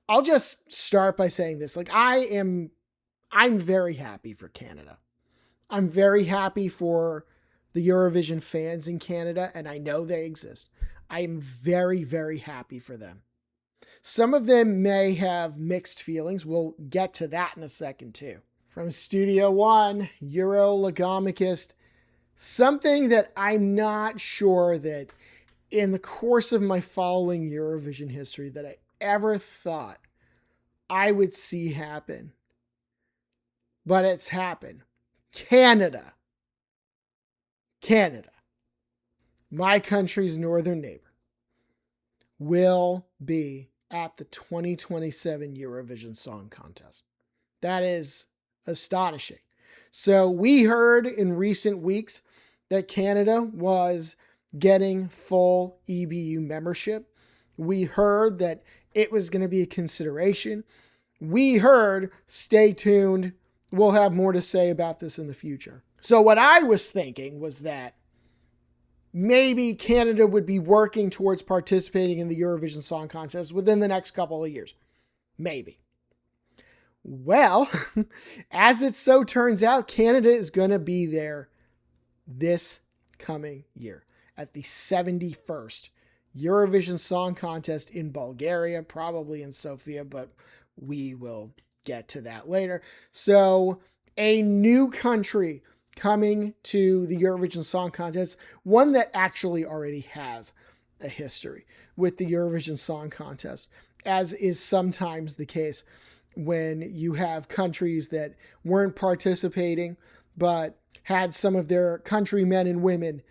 I'll just start by saying this. I'm very happy for Canada. I'm very happy for the Eurovision fans in Canada, and I know they exist. I am very, very happy for them. Some of them may have mixed feelings. We'll get to that in a second, too. From Studio One, Eurologomicist, something that I'm not sure that in the course of my following Eurovision history that I ever thought I would see happen. But it's happened. Canada, my country's northern neighbor, will be at the 2027 Eurovision Song Contest. That is astonishing. So we heard in recent weeks that Canada was getting full EBU membership. We heard that it was going to be a consideration. We heard, stay tuned, we'll have more to say about this in the future. So what I was thinking was that maybe Canada would be working towards participating in the Eurovision Song Contest within the next couple of years. Maybe. Well, as it so turns out, Canada is going to be there this coming year at the 71st Eurovision Song Contest in Bulgaria, probably in Sofia, but we will get to that later. So a new country coming to the Eurovision Song Contest, one that actually already has a history with the Eurovision Song Contest, as is sometimes the case when you have countries that weren't participating but had some of their countrymen and women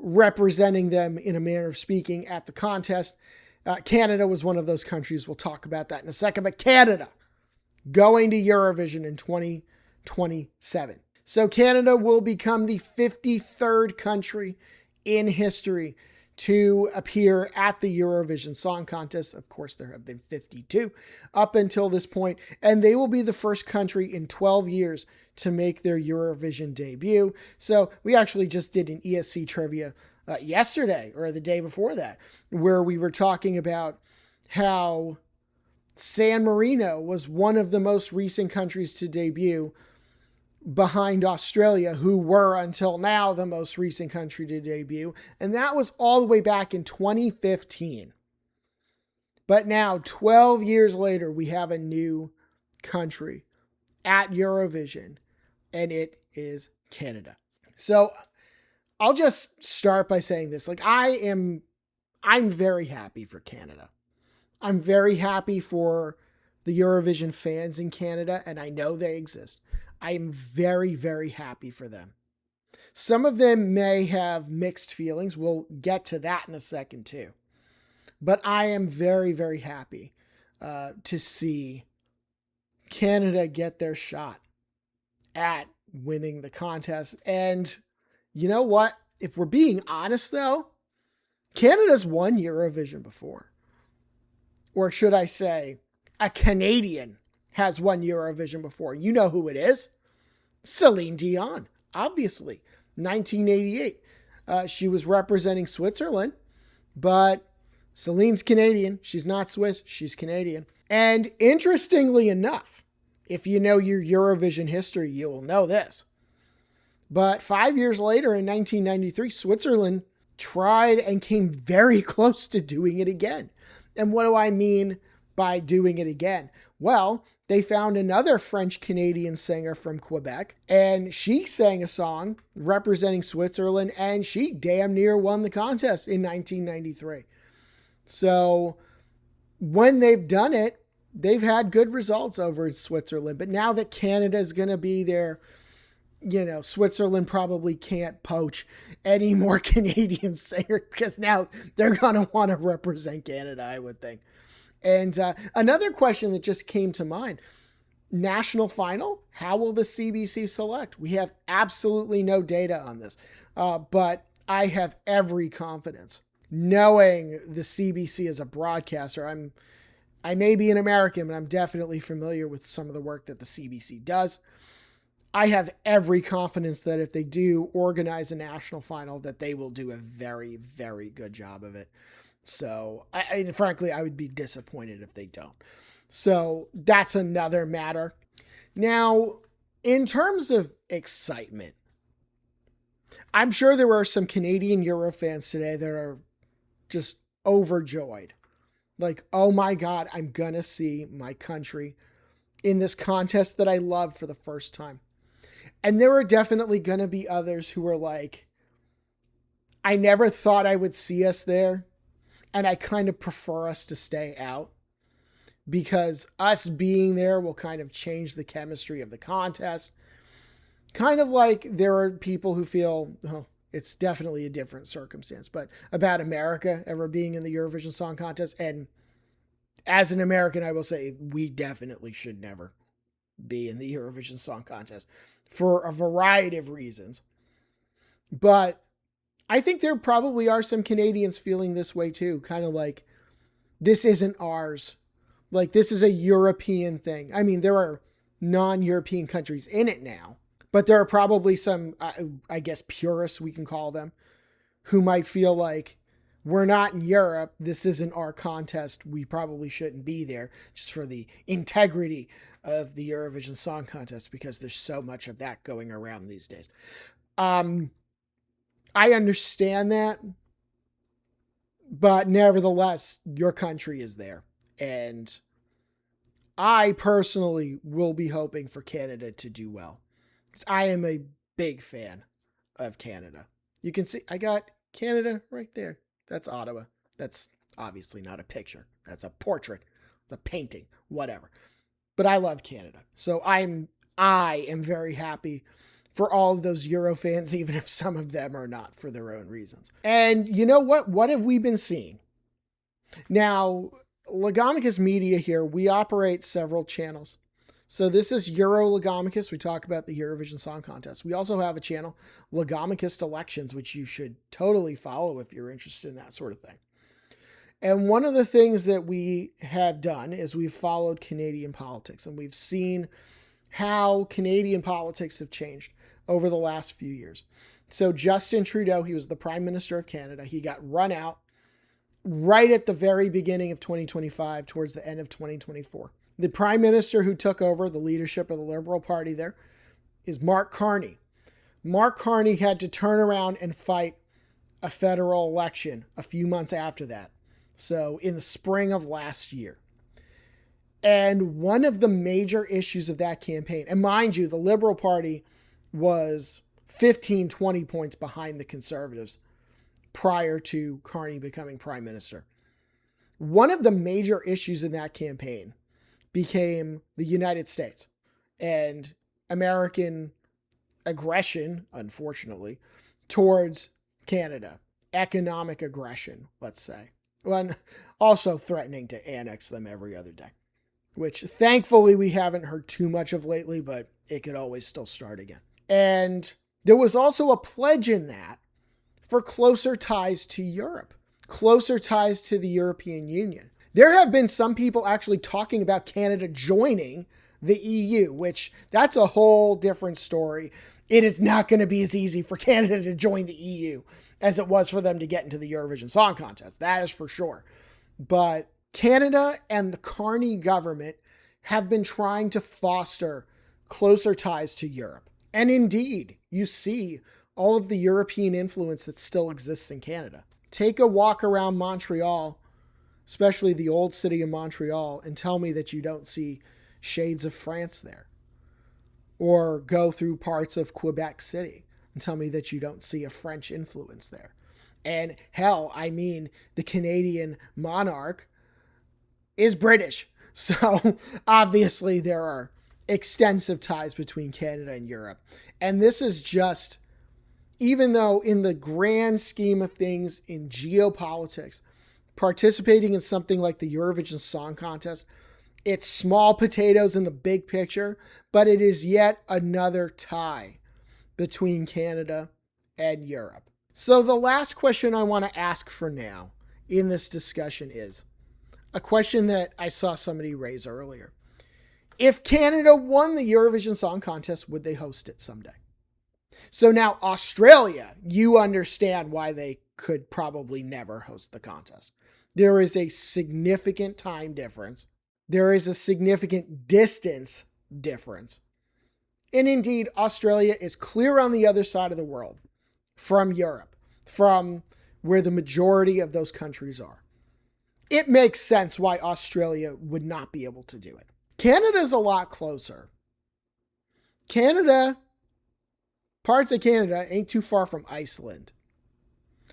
representing them in a manner of speaking at the contest. Canada was one of those countries. We'll talk about that in a second. But Canada going to Eurovision in 2027. So Canada will become the 53rd country in history to appear at the Eurovision Song Contest. Of course, there have been 52 up until this point, and they will be the first country in 12 years to make their Eurovision debut. So we actually just did an ESC trivia yesterday or the day before that, where we were talking about how San Marino was one of the most recent countries to debut behind Australia, who were until now the most recent country to debut. And that was all the way back in 2015. But now, 12 years later, we have a new country at Eurovision, and it is Canada. So I'll just start by saying this. I'm very happy for Canada. I'm very happy for the Eurovision fans in Canada, and I know they exist. I am very, very happy for them. Some of them may have mixed feelings. We'll get to that in a second too. But I am very, very happy to see Canada get their shot at winning the contest. And you know what? If we're being honest though, Canada's won Eurovision before. Or should I say, a Canadian has won Eurovision before. You know who it is. Celine Dion, obviously. 1988. She was representing Switzerland, but Celine's Canadian. She's not Swiss. She's Canadian. And interestingly enough, if you know your Eurovision history, you will know this. But 5 years later, in 1993, Switzerland tried and came very close to doing it again. And what do I mean by doing it again? Well, they found another French-Canadian singer from Quebec, and she sang a song representing Switzerland, and she damn near won the contest in 1993. So when they've done it, they've had good results over in Switzerland. But now that Canada is going to be there, Switzerland probably can't poach any more Canadian singers because now they're going to want to represent Canada, I would think. And another question that just came to mind, national final, how will the CBC select? We have absolutely no data on this, but I have every confidence. Knowing the CBC as a broadcaster, I may be an American, but I'm definitely familiar with some of the work that the CBC does. I have every confidence that if they do organize a national final, that they will do a very, very good job of it. So, frankly, I would be disappointed if they don't. So that's another matter. Now, in terms of excitement, I'm sure there were some Canadian Eurofans today that are just overjoyed. Like, oh my God, I'm going to see my country in this contest that I love for the first time. And there are definitely going to be others who are like, I never thought I would see us there. And I kind of prefer us to stay out because us being there will kind of change the chemistry of the contest. Kind of like there are people who feel, oh, it's definitely a different circumstance, but about America ever being in the Eurovision Song Contest. And as an American, I will say we definitely should never be in the Eurovision Song Contest for a variety of reasons. But I think there probably are some Canadians feeling this way too. Kind of like, this isn't ours. Like, this is a European thing. I mean, there are non-European countries in it now, but there are probably some, I guess, purists, we can call them, who might feel like, we're not in Europe. This isn't our contest. We probably shouldn't be there just for the integrity of the Eurovision Song Contest because there's so much of that going around these days. I understand that, but nevertheless, your country is there. And I personally will be hoping for Canada to do well because I am a big fan of Canada. You can see I got Canada right there. That's Ottawa. That's obviously not a picture. That's a portrait. It's a painting, whatever. But I love Canada. So I am very happy for all of those Eurofans, even if some of them are not for their own reasons. And you know what? What have we been seeing? Now, Legomicus Media here, we operate several channels. So this is Euro Legomicus. We talk about the Eurovision Song Contest. We also have a channel, Legomicus Elections, which you should totally follow if you're interested in that sort of thing. And one of the things that we have done is we've followed Canadian politics, and we've seen how Canadian politics have changed over the last few years. So Justin Trudeau, he was the Prime Minister of Canada. He got run out right at the very beginning of 2025, towards the end of 2024. The Prime Minister who took over the leadership of the Liberal Party there is Mark Carney. Mark Carney had to turn around and fight a federal election a few months after that. So in the spring of last year. And one of the major issues of that campaign, and mind you, the Liberal Party was 15, 20 points behind the Conservatives prior to Carney becoming Prime Minister. One of the major issues in that campaign became the United States and American aggression, unfortunately, towards Canada. Economic aggression, let's say. And also threatening to annex them every other day, which thankfully we haven't heard too much of lately, but it could always still start again. And there was also a pledge in that for closer ties to Europe, closer ties to the European Union. There have been some people actually talking about Canada joining the EU, which that's a whole different story. It is not going to be as easy for Canada to join the EU as it was for them to get into the Eurovision Song Contest. That is for sure. But Canada and the Carney government have been trying to foster closer ties to Europe. And indeed, you see all of the European influence that still exists in Canada. Take a walk around Montreal, especially the old city of Montreal, and tell me that you don't see shades of France there. Or go through parts of Quebec City and tell me that you don't see a French influence there. And hell, I mean, the Canadian monarch is British. So obviously there are extensive ties between Canada and Europe. And this is just, even though in the grand scheme of things in geopolitics, participating in something like the Eurovision Song Contest, it's small potatoes in the big picture, but it is yet another tie between Canada and Europe. So the last question I want to ask for now in this discussion is a question that I saw somebody raise earlier. If Canada won the Eurovision Song Contest, would they host it someday? So now Australia, you understand why they could probably never host the contest. There is a significant time difference there is a significant distance difference. And indeed, Australia is clear on the other side of the world from Europe, from where the majority of those countries are. It makes sense why Australia would not be able to do it. Canada's a lot closer. Parts of Canada ain't too far from Iceland.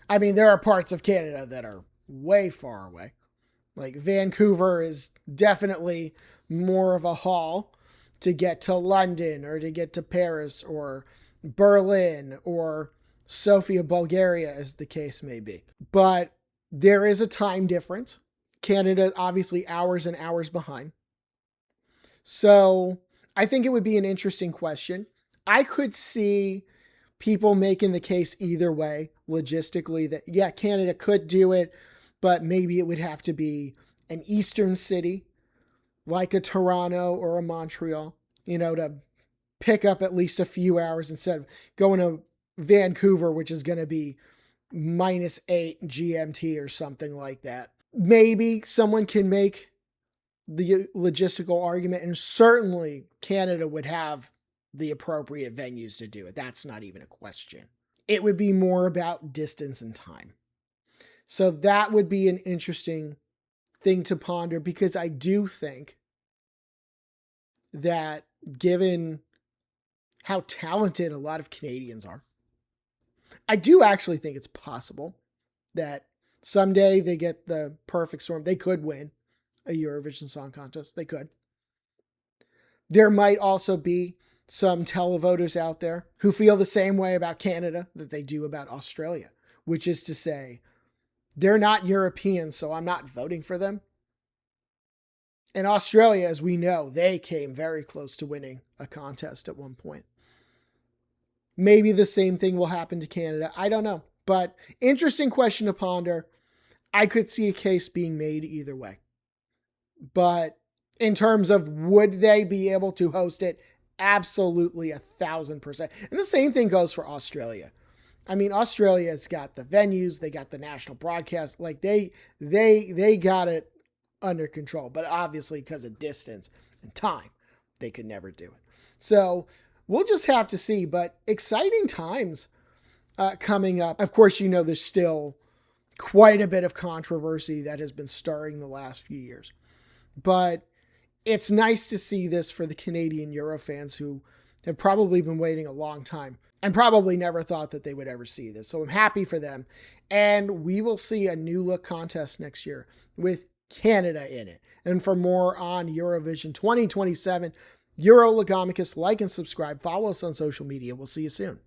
I mean, there are parts of Canada that are way far away. Like Vancouver is definitely more of a haul to get to London or to get to Paris or Berlin or Sofia, Bulgaria, as the case may be. But there is a time difference. Canada, obviously, hours and hours behind. So I think it would be an interesting question. I could see people making the case either way, logistically, that, yeah, Canada could do it, but maybe it would have to be an eastern city like a Toronto or a Montreal, to pick up at least a few hours instead of going to Vancouver, which is going to be -8 GMT or something like that. Maybe someone can make the logistical argument, and certainly Canada would have the appropriate venues to do it. That's not even a question. It would be more about distance and time. So that would be an interesting thing to ponder, because I do think that given how talented a lot of Canadians are, I do actually think it's possible that someday they get the perfect storm. They could win a Eurovision Song Contest. They could. There might also be some televoters out there who feel the same way about Canada that they do about Australia, which is to say, they're not European, so I'm not voting for them. And Australia, as we know, they came very close to winning a contest at one point. Maybe the same thing will happen to Canada. I don't know. But interesting question to ponder. I could see a case being made either way. But in terms of would they be able to host it? Absolutely 1,000%. And the same thing goes for Australia. I mean, Australia's got the venues, they got the national broadcast, like they got it under control. But obviously, because of distance and time, they could never do it. So we'll just have to see. But exciting times coming up. Of course, there's still quite a bit of controversy that has been stirring the last few years. But it's nice to see this for the Canadian Eurofans who have probably been waiting a long time and probably never thought that they would ever see this. So I'm happy for them. And we will see a new look contest next year with Canada in it. And for more on Eurovision 2027, Eurologomicus, like and subscribe. Follow us on social media. We'll see you soon.